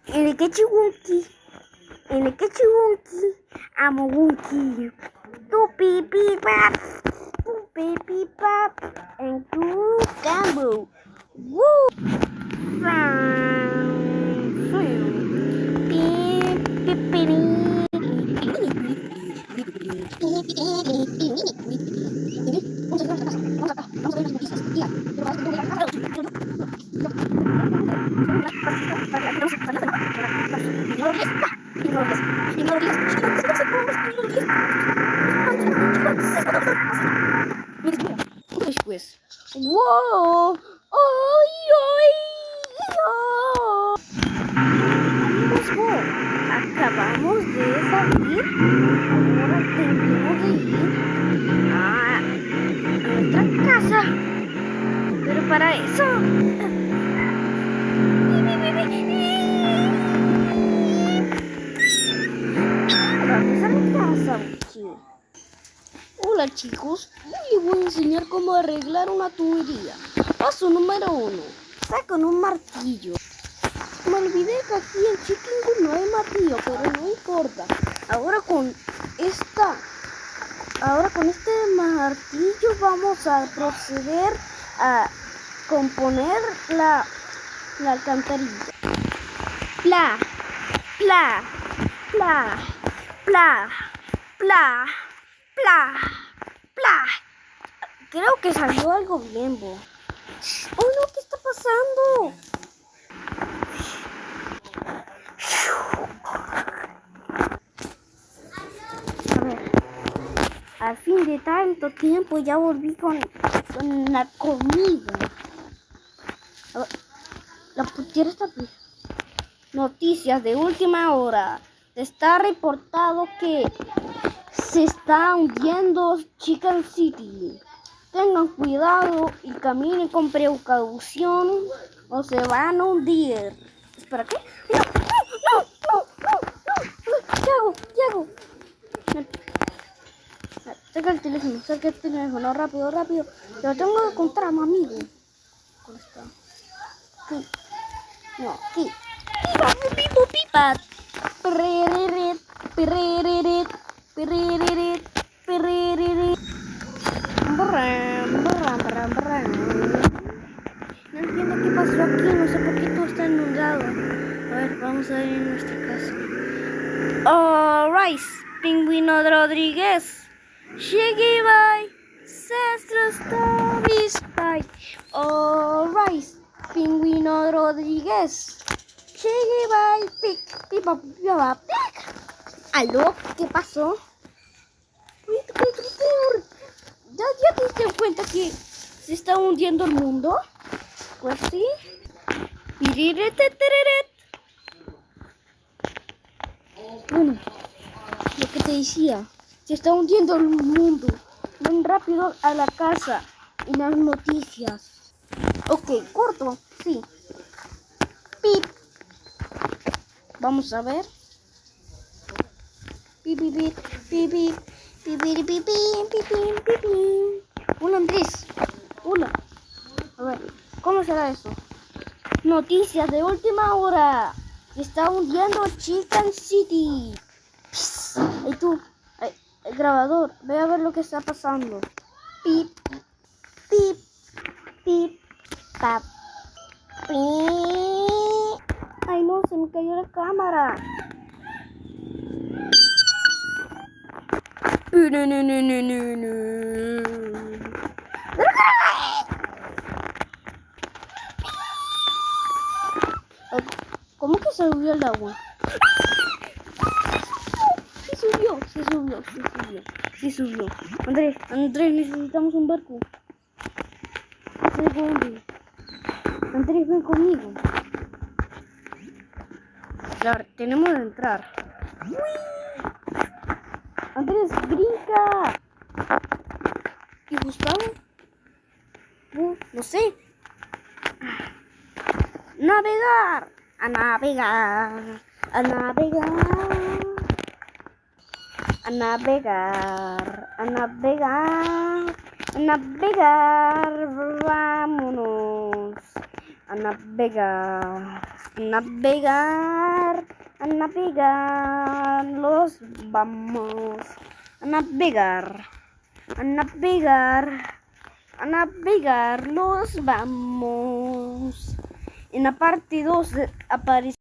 En el Quechiwunki, amo Wunky. Tu pipi pap, and tu gambo. Woo! Pues, wow, ¡ay, ay, ay! Amigos, wow, acabamos de salir. Ahora tenemos que ir a nuestra casa. Pero para eso, vamos a la casa, chicos. Hola chicos, hoy les voy a enseñar cómo arreglar una tubería. Paso número 1. Sacan un martillo. Me olvidé que aquí en Chiquingu no hay martillo, pero no importa. Ahora con este martillo vamos a proceder a componer la alcantarilla. Pla, pla, pla, pla, pla, pla, pla. Creo que salió algo bien, bo. ¡Oh no! ¿Qué está pasando? A ver, al fin de tanto tiempo ya volví con la comida. A ver, la putiera está bien. Noticias de última hora. Está reportado que se está hundiendo Chicken City. Tengan cuidado y caminen con precaución o se van a hundir. ¿Espera qué? ¡No! ¿Qué hago? Saca el teléfono, rápido. Lo tengo que contar a mi amigo. ¿Dónde está? Aquí. No, aquí. Pipa. No entiendo qué pasó aquí, no sé por qué todo está inundado. A ver, vamos a ir a nuestra casa. Alright, Pingüino Rodríguez. Shiggy bye. Sestro stories bye. Alright, Pingüino Rodríguez. Shiggy bye. Pipa. ¿Aló? ¿Qué pasó? ¿Ya te diste cuenta que se está hundiendo el mundo? Pues sí. Bueno, lo que te decía, se está hundiendo el mundo. Ven rápido a la casa y las noticias. Ok, corto, sí. Pip. Vamos a ver. Pip. Hola Andrés. Hola. A ver, ¿cómo será eso? Noticias de última hora. Se está hundiendo Chicken City. Y tú, el grabador, ve a ver lo que está pasando. Pip, pap. Ay no, se me cayó la cámara. ¿Cómo que se subió el agua? Sí subió. Andrés, necesitamos un barco. Andrés, ven conmigo. Claro, tenemos que entrar. Andrés, brinca. ¿Y Gustavo? No sé. Navegar. A navegar. Vámonos. a navegar, a navegar, a navegar, los vamos a navegar, a navegar, a navegar, los vamos. En la parte 2 aparece